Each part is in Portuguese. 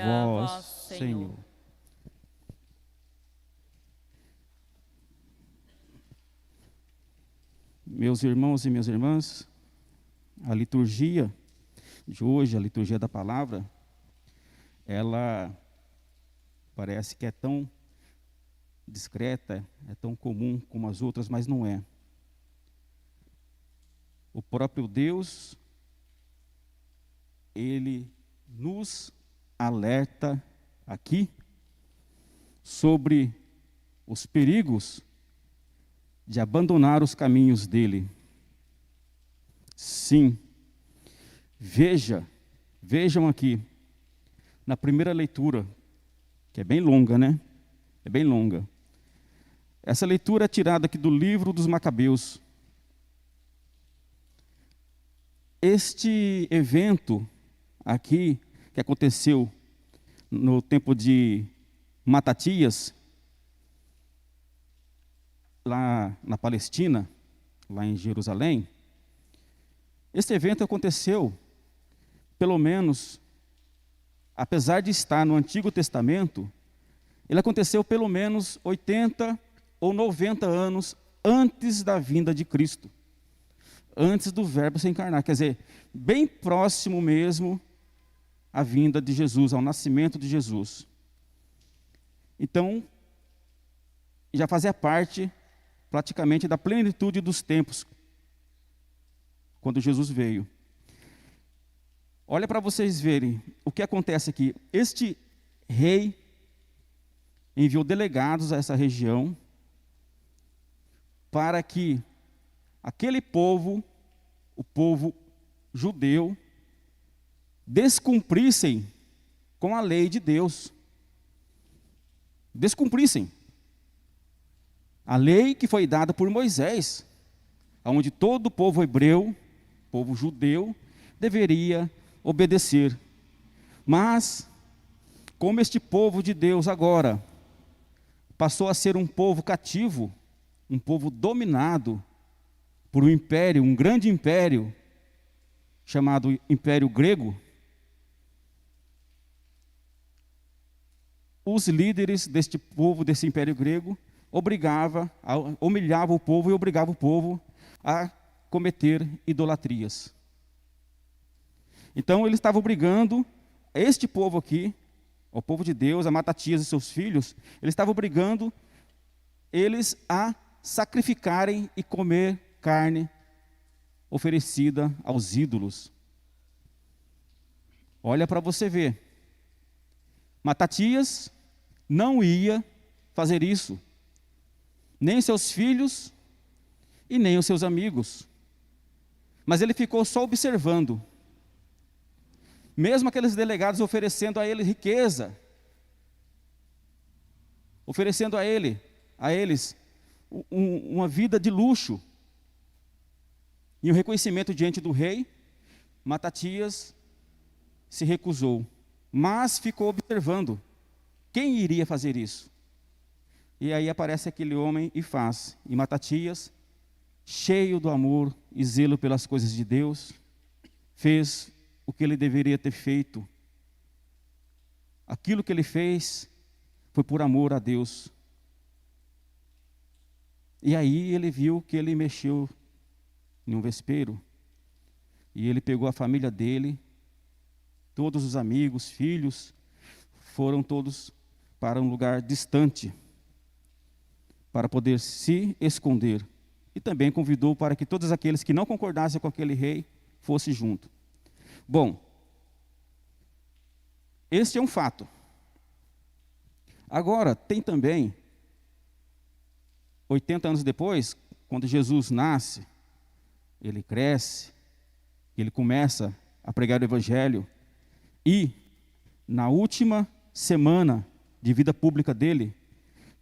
vós, Senhor. Meus irmãos e minhas irmãs, a liturgia de hoje, a liturgia da palavra, ela parece que é tão discreta, é tão comum como as outras, mas não é. O próprio Deus, Ele nos alerta aqui sobre os perigos de abandonar os caminhos dele. Sim, vejam aqui, na primeira leitura, que é bem longa, né? É bem longa. Essa leitura é tirada aqui do livro dos Macabeus. Este evento aqui, que aconteceu no tempo de Matatias, lá na Palestina, lá em Jerusalém, este evento aconteceu, pelo menos, apesar de estar no Antigo Testamento, ele aconteceu pelo menos 80 ou 90 anos antes da vinda de Cristo, antes do Verbo se encarnar, quer dizer, bem próximo mesmo à vinda de Jesus, ao nascimento de Jesus. Então, já fazia parte praticamente da plenitude dos tempos, quando Jesus veio. Olha para vocês verem o que acontece aqui. Este rei enviou delegados a essa região para que aquele povo, o povo judeu, descumprissem com a lei de Deus. Descumprissem a lei que foi dada por Moisés, onde todo o povo hebreu, povo judeu, deveria obedecer. Mas, como este povo de Deus agora passou a ser um povo cativo, um povo dominado por um império, um grande império, chamado Império Grego, os líderes deste povo, desse Império Grego, humilhava o povo e obrigava o povo a cometer idolatrias. Então ele estava obrigando este povo aqui, o povo de Deus, a Matatias e seus filhos, ele estava obrigando eles a sacrificarem e comer carne oferecida aos ídolos. Olha para você ver. Matatias não ia fazer isso, nem seus filhos e nem os seus amigos. Mas ele ficou só observando. Mesmo aqueles delegados oferecendo a ele riqueza, oferecendo a eles uma vida de luxo, e o reconhecimento diante do rei, Matatias se recusou, mas ficou observando quem iria fazer isso. E aí aparece aquele homem e faz. E Matatias, cheio do amor e zelo pelas coisas de Deus, fez o que ele deveria ter feito. Aquilo que ele fez foi por amor a Deus. E aí ele viu que ele mexeu em um vespeiro, e ele pegou a família dele, todos os amigos, filhos, foram todos para um lugar distante, para poder se esconder. E também convidou para que todos aqueles que não concordassem com aquele rei fossem junto. Bom, este é um fato. Agora, tem também, 80 anos depois, quando Jesus nasce, ele cresce, ele começa a pregar o Evangelho, e na última semana de vida pública dele,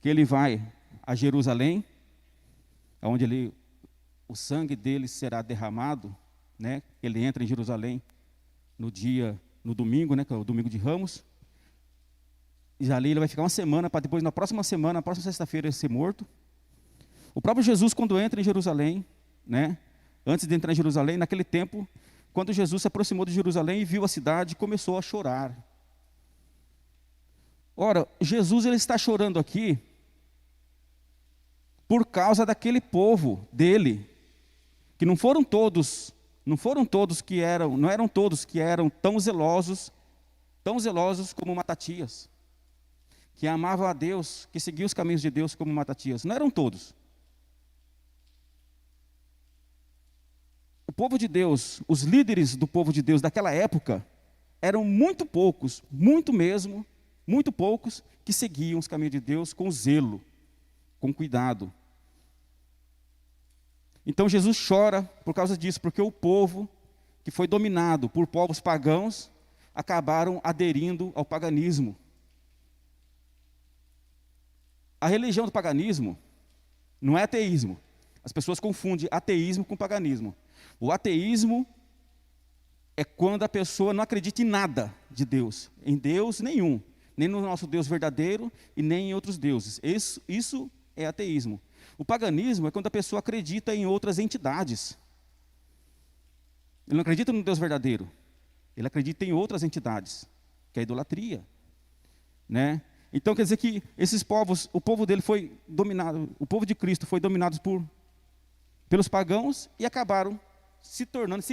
que ele vai a Jerusalém, onde o sangue dele será derramado, né? Ele entra em Jerusalém no domingo, né? Que é o domingo de Ramos, e ali ele vai ficar uma semana, para depois, na próxima semana, na próxima sexta-feira, ele ser morto. O próprio Jesus, quando entra em Jerusalém, né? Antes de entrar em Jerusalém, naquele tempo, quando Jesus se aproximou de Jerusalém e viu a cidade, começou a chorar. Ora, Jesus ele está chorando aqui por causa daquele povo dele, que não eram todos que eram tão zelosos como Matatias, que amavam a Deus, que seguiam os caminhos de Deus como Matatias. Não eram todos. O povo de Deus, os líderes do povo de Deus daquela época, eram muito poucos, muito poucos, que seguiam os caminhos de Deus com zelo, com cuidado. Então Jesus chora por causa disso, porque o povo que foi dominado por povos pagãos acabaram aderindo ao paganismo. A religião do paganismo não é ateísmo. As pessoas confundem ateísmo com paganismo. O ateísmo é quando a pessoa não acredita em nada de Deus, em Deus nenhum, nem no nosso Deus verdadeiro e nem em outros deuses. Isso é ateísmo. O paganismo é quando a pessoa acredita em outras entidades. Ele não acredita no Deus verdadeiro, ele acredita em outras entidades, que é a idolatria, né? Então quer dizer que esses povos, o povo dele foi dominado, o povo de Cristo foi dominado pelos pagãos e acabaram se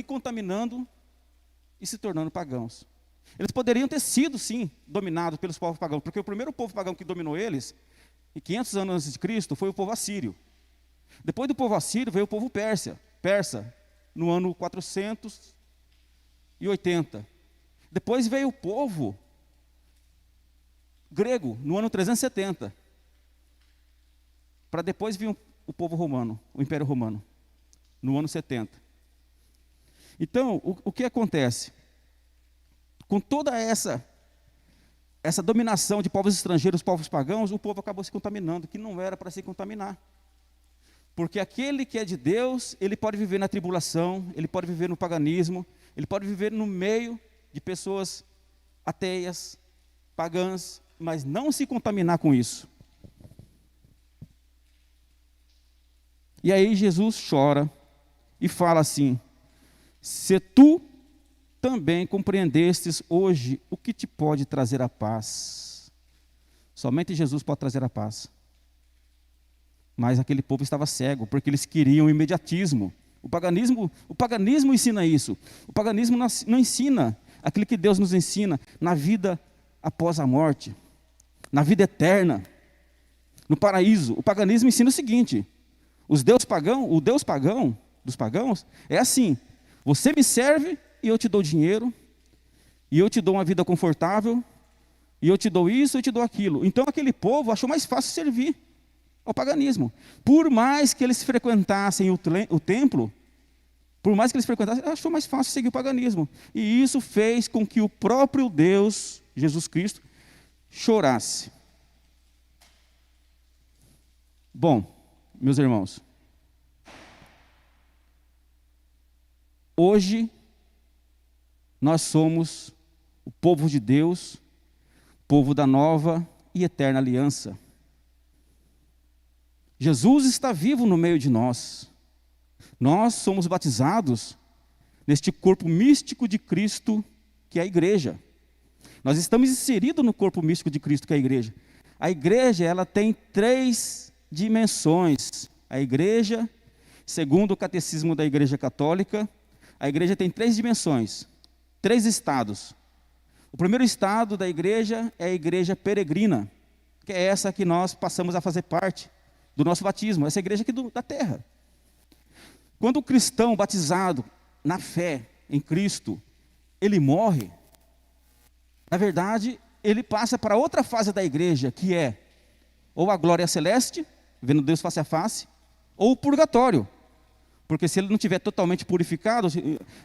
contaminando e se tornando pagãos. Eles poderiam ter sido, sim, dominados pelos povos pagãos, porque o primeiro povo pagão que dominou eles, em 500 anos antes de Cristo, foi o povo assírio. Depois do povo assírio veio o povo persa, no ano 480. Depois veio o povo grego, no ano 370. Para depois vir o povo romano, o Império Romano, no ano 70. Então, o que acontece? Com toda essa dominação de povos estrangeiros, povos pagãos, o povo acabou se contaminando, que não era para se contaminar. Porque aquele que é de Deus, ele pode viver na tribulação, ele pode viver no paganismo, ele pode viver no meio de pessoas ateias, pagãs, mas não se contaminar com isso. E aí Jesus chora e fala assim: se tu também compreendestes hoje o que te pode trazer a paz. Somente Jesus pode trazer a paz. Mas aquele povo estava cego, porque eles queriam imediatismo. O paganismo ensina isso. O paganismo não ensina aquilo que Deus nos ensina na vida após a morte, na vida eterna, no paraíso. O paganismo ensina o seguinte: o Deus pagão dos pagãos é assim: você me serve e eu te dou dinheiro, e eu te dou uma vida confortável, e eu te dou isso, eu te dou aquilo. Então aquele povo achou mais fácil servir ao paganismo. Por mais que eles frequentassem o templo, achou mais fácil seguir o paganismo. E isso fez com que o próprio Deus, Jesus Cristo, chorasse. Bom, meus irmãos, hoje nós somos o povo de Deus, povo da nova e eterna aliança. Jesus está vivo no meio de nós. Nós somos batizados neste corpo místico de Cristo, que é a igreja. Nós estamos inseridos no corpo místico de Cristo, que é a igreja. A igreja, ela tem 3 dimensões. A igreja, segundo o catecismo da Igreja Católica, a igreja tem 3 dimensões, 3 estados. O primeiro estado da igreja é a igreja peregrina, que é essa que nós passamos a fazer parte do nosso batismo, essa igreja aqui da terra. Quando o cristão batizado na fé em Cristo, ele morre, na verdade, ele passa para outra fase da igreja, que é ou a glória celeste, vendo Deus face a face, ou o purgatório. Porque se ele não estiver totalmente purificado,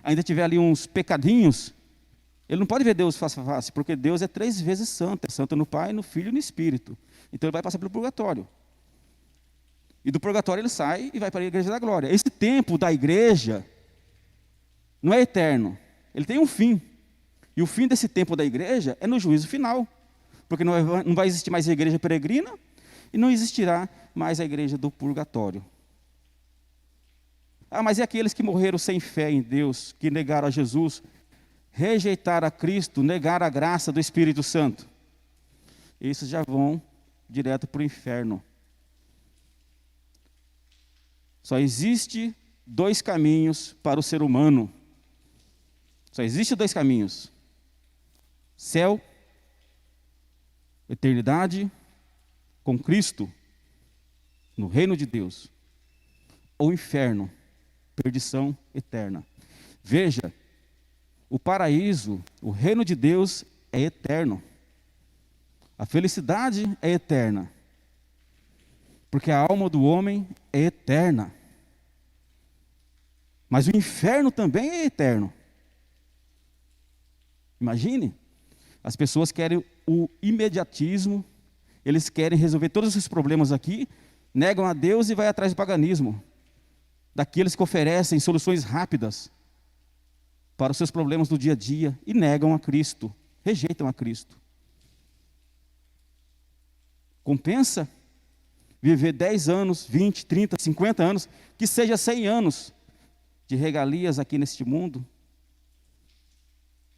ainda tiver ali uns pecadinhos, ele não pode ver Deus face a face, porque Deus é 3 vezes santo. É santo no Pai, no Filho e no Espírito. Então ele vai passar pelo purgatório. E do purgatório ele sai e vai para a igreja da glória. Esse tempo da igreja não é eterno. Ele tem um fim. E o fim desse tempo da igreja é no juízo final. Porque não vai existir mais a igreja peregrina e não existirá mais a igreja do purgatório. Ah, mas e aqueles que morreram sem fé em Deus, que negaram a Jesus, rejeitaram a Cristo, negaram a graça do Espírito Santo? esses já vão direto para o inferno. Só existe 2 caminhos para o ser humano. Só existe 2 caminhos: céu, eternidade com Cristo, no reino de Deus, ou inferno, perdição eterna. Veja, o paraíso, o reino de Deus é eterno. A felicidade é eterna, porque a alma do homem é eterna. Mas o inferno também é eterno. Imagine, as pessoas querem o imediatismo, eles querem resolver todos esses problemas aqui, negam a Deus e vai atrás do paganismo, daqueles que oferecem soluções rápidas para os seus problemas do dia a dia e negam a Cristo, rejeitam a Cristo. Compensa viver 10 anos, 20, 30, 50 anos, que seja 100 anos de regalias aqui neste mundo,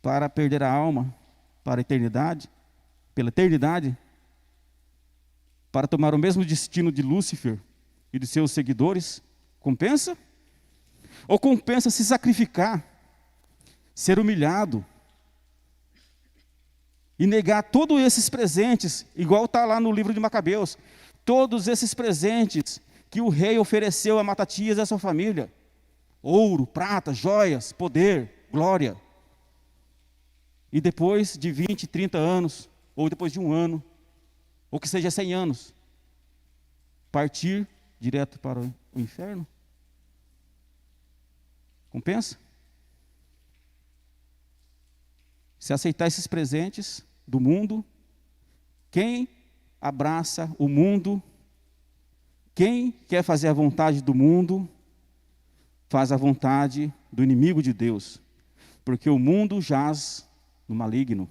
para perder a alma para a eternidade, pela eternidade, para tomar o mesmo destino de Lúcifer e de seus seguidores? Compensa? Ou compensa se sacrificar, ser humilhado e negar todos esses presentes, igual está lá no livro de Macabeus, todos esses presentes que o rei ofereceu a Matatias e a sua família: ouro, prata, joias, poder, glória. E depois de 20, 30 anos, ou depois de 1 ano, ou que seja 100 anos, partir direto para o inferno? Compensa? Se aceitar esses presentes do mundo, quem abraça o mundo, quem quer fazer a vontade do mundo, faz a vontade do inimigo de Deus, porque o mundo jaz no maligno.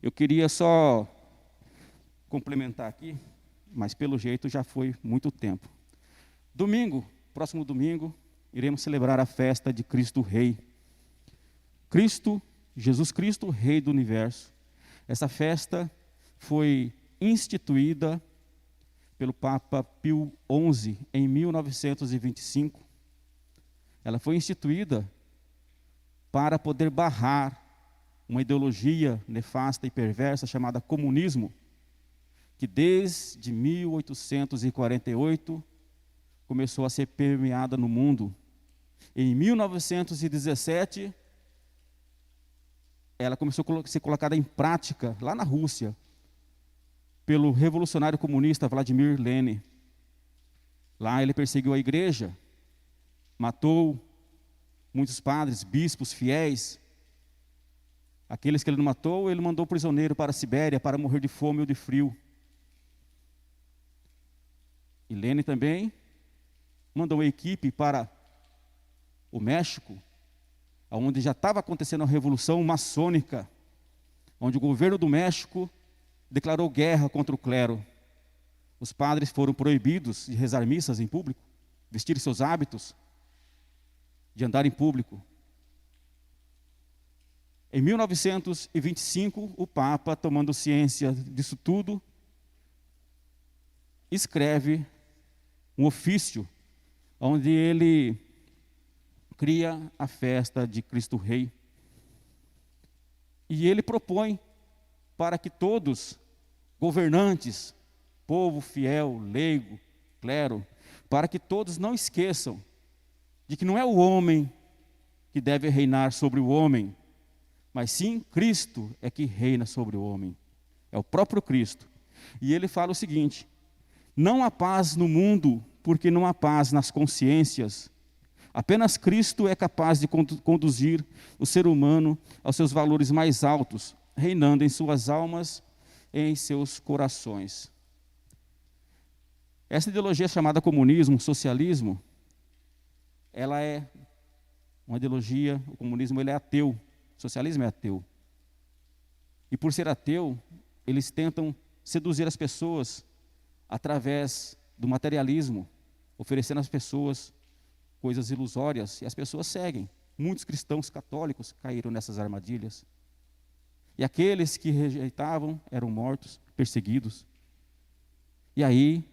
Eu queria só complementar aqui, mas pelo jeito já foi muito tempo. Domingo, próximo domingo, iremos celebrar a festa de Cristo Rei. Cristo, Jesus Cristo, Rei do Universo. Essa festa foi instituída pelo Papa Pio XI em 1925. Ela foi instituída para poder barrar uma ideologia nefasta e perversa chamada comunismo, que desde 1848 começou a ser permeada no mundo. Em 1917, ela começou a ser colocada em prática lá na Rússia, pelo revolucionário comunista Vladimir Lenin. Lá ele perseguiu a igreja, matou muitos padres, bispos, fiéis. Aqueles que ele não matou, ele mandou prisioneiro para a Sibéria para morrer de fome ou de frio. E Lenin também mandou uma equipe para o México, onde já estava acontecendo a revolução maçônica, onde o governo do México declarou guerra contra o clero. Os padres foram proibidos de rezar missas em público, vestir seus hábitos, de andar em público. Em 1925, o Papa, tomando ciência disso tudo, escreve um ofício onde ele cria a festa de Cristo Rei. E ele propõe para que todos, governantes, povo fiel, leigo, clero, para que todos não esqueçam de que não é o homem que deve reinar sobre o homem, mas sim Cristo é que reina sobre o homem. É o próprio Cristo. E ele fala o seguinte: não há paz no mundo, porque não há paz nas consciências. Apenas Cristo é capaz de conduzir o ser humano aos seus valores mais altos, reinando em suas almas e em seus corações. Essa ideologia chamada comunismo, socialismo, ela é uma ideologia, o comunismo ele é ateu, o socialismo é ateu. E por ser ateu, eles tentam seduzir as pessoas através do materialismo, oferecendo às pessoas coisas ilusórias, e as pessoas seguem. Muitos cristãos católicos caíram nessas armadilhas. E aqueles que rejeitavam eram mortos, perseguidos. E aí,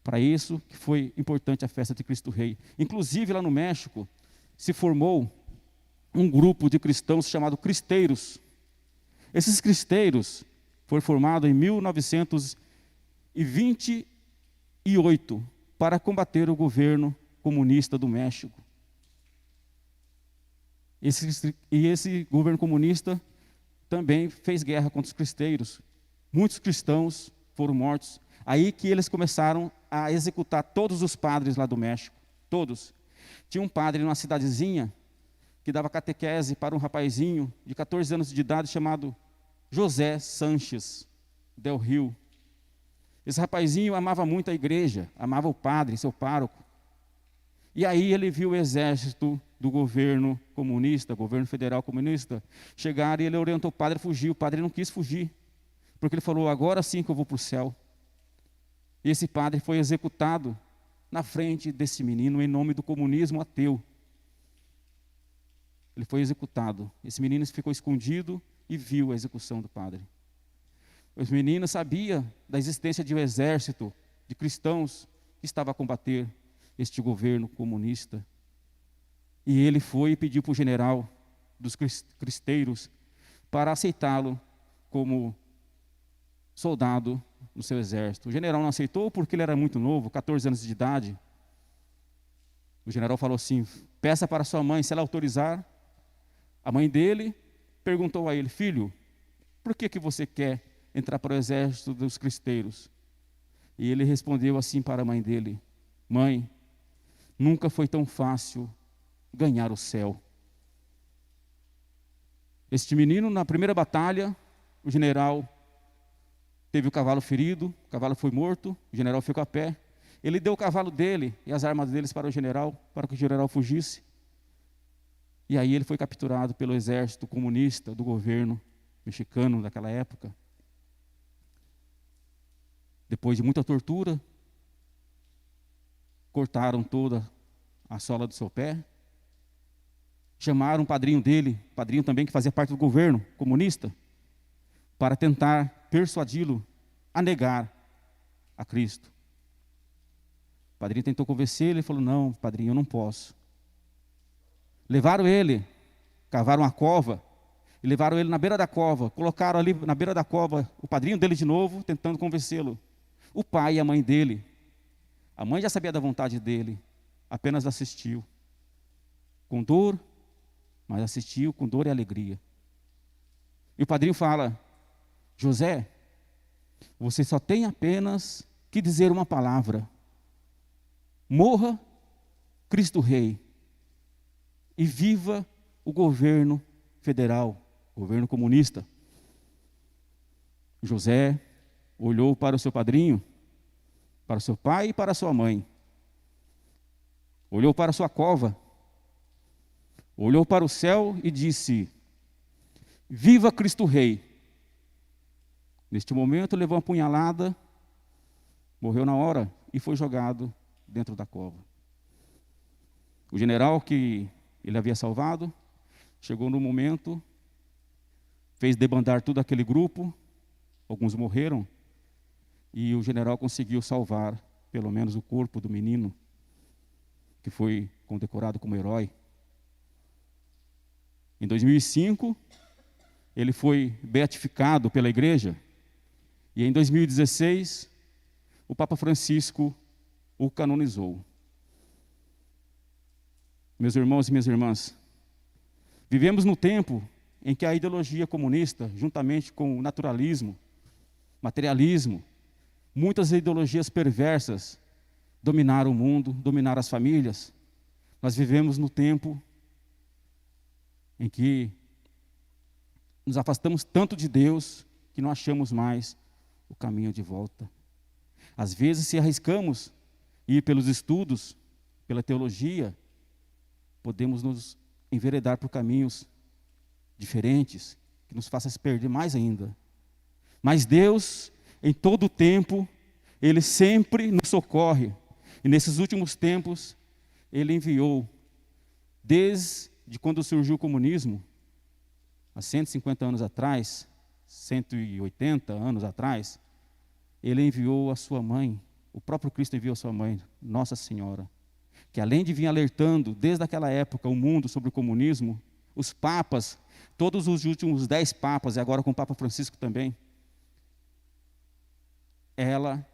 para isso que foi importante a festa de Cristo Rei. Inclusive, lá no México, se formou um grupo de cristãos chamado cristeiros. Esses cristeiros foram formados em 1928 para combater o governo comunista do México. Esse governo comunista também fez guerra contra os cristeiros. Muitos cristãos foram mortos. Aí que eles começaram a executar todos os padres lá do México. Todos. Tinha um padre numa cidadezinha que dava catequese para um rapazinho de 14 anos de idade chamado José Sanches Del Rio. Esse rapazinho amava muito a igreja, amava o padre, seu pároco. E aí ele viu o exército do governo comunista, governo federal comunista, chegar e ele orientou o padre a fugir. O padre não quis fugir, porque ele falou, agora sim que eu vou para o céu. E esse padre foi executado na frente desse menino em nome do comunismo ateu. Ele foi executado. Esse menino ficou escondido e viu a execução do padre. Os meninos sabiam da existência de um exército de cristãos que estava a combater este governo comunista. E ele foi e pediu para o general dos cristeiros para aceitá-lo como soldado no seu exército. O general não aceitou porque ele era muito novo, 14 anos de idade. O general falou assim, peça para sua mãe, se ela autorizar. A mãe dele perguntou a ele, filho, por que você quer entrar para o exército dos cristeiros? E ele respondeu assim para a mãe dele, mãe, nunca foi tão fácil ganhar o céu. Este menino, na primeira batalha, o general teve o cavalo ferido, o cavalo foi morto, o general ficou a pé. Ele deu o cavalo dele e as armas deles para o general, para que o general fugisse. E aí ele foi capturado pelo exército comunista do governo mexicano daquela época. Depois de muita tortura, cortaram toda a sola do seu pé, chamaram um padrinho dele, padrinho também que fazia parte do governo comunista, para tentar persuadi-lo a negar a Cristo. O padrinho tentou convencer ele, ele falou, não, padrinho, eu não posso. Levaram ele, cavaram uma cova, e levaram ele na beira da cova, colocaram ali na beira da cova o padrinho dele de novo, tentando convencê-lo. O pai e a mãe dele, a mãe já sabia da vontade dele, apenas assistiu. Com dor, mas assistiu com dor e alegria. E o padrinho fala, José, você só tem apenas que dizer uma palavra. Morra Cristo Rei e viva o governo federal, governo comunista. José olhou para o seu padrinho, para o seu pai e para a sua mãe. Olhou para a sua cova, olhou para o céu e disse, viva Cristo Rei. Neste momento levou uma punhalada, morreu na hora e foi jogado dentro da cova. O general que ele havia salvado, chegou no momento, fez debandar todo aquele grupo, alguns morreram, e o general conseguiu salvar, pelo menos, o corpo do menino, que foi condecorado como herói. Em 2005, ele foi beatificado pela igreja, e em 2016, o Papa Francisco o canonizou. Meus irmãos e minhas irmãs, vivemos no tempo em que a ideologia comunista, juntamente com o naturalismo, materialismo, muitas ideologias perversas dominaram o mundo, dominaram as famílias. Nós vivemos no tempo em que nos afastamos tanto de Deus que não achamos mais o caminho de volta. Às vezes, se arriscamos ir pelos estudos, pela teologia, podemos nos enveredar por caminhos diferentes, que nos façam se perder mais ainda. Mas Deus, em todo o tempo, Ele sempre nos socorre. E nesses últimos tempos, Ele enviou, desde quando surgiu o comunismo, há 150 anos atrás, 180 anos atrás, ele enviou a sua mãe, o próprio Cristo enviou a sua mãe, Nossa Senhora, que além de vir alertando desde aquela época o mundo sobre o comunismo, os papas, todos os últimos 10 papas, e agora com o Papa Francisco também, ela,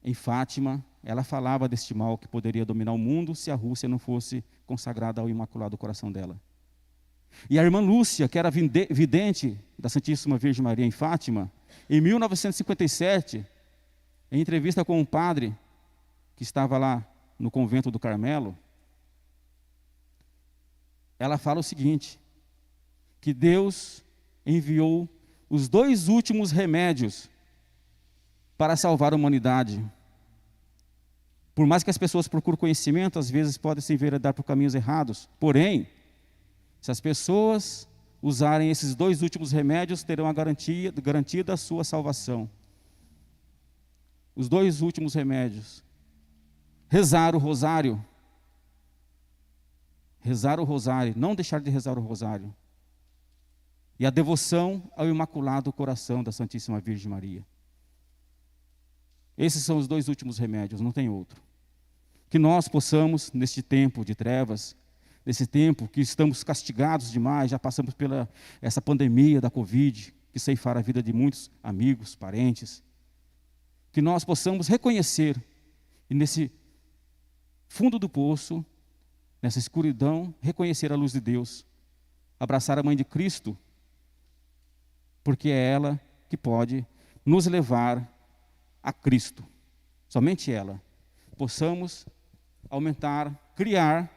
em Fátima, ela falava deste mal que poderia dominar o mundo se a Rússia não fosse consagrada ao Imaculado Coração dela. E a irmã Lúcia, que era vidente da Santíssima Virgem Maria em Fátima, em 1957, em entrevista com um padre que estava lá no convento do Carmelo, ela fala o seguinte, que Deus enviou os 2 últimos remédios para salvar a humanidade. Por mais que as pessoas procurem conhecimento, às vezes podem se enveredar por caminhos errados. Porém, se as pessoas usarem esses 2 últimos remédios, terão garantida a sua salvação. Os 2 últimos remédios. Rezar o rosário. Rezar o rosário, não deixar de rezar o rosário. E a devoção ao Imaculado Coração da Santíssima Virgem Maria. Esses são os 2 últimos remédios, não tem outro. Que nós possamos, neste tempo de trevas, nesse tempo que estamos castigados demais, já passamos pela essa pandemia da Covid, que ceifara a vida de muitos amigos, parentes, que nós possamos reconhecer, e nesse fundo do poço, nessa escuridão, reconhecer a luz de Deus, abraçar a Mãe de Cristo, porque é ela que pode nos levar a Cristo, somente ela. Possamos aumentar, criar,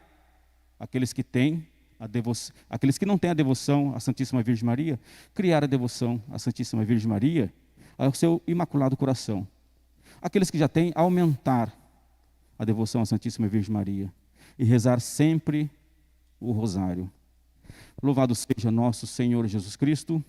aqueles que têm a devoção, aqueles que não têm a devoção à Santíssima Virgem Maria, criar a devoção à Santíssima Virgem Maria, ao seu Imaculado Coração. Aqueles que já têm, aumentar a devoção à Santíssima Virgem Maria e rezar sempre o rosário. Louvado seja nosso Senhor Jesus Cristo.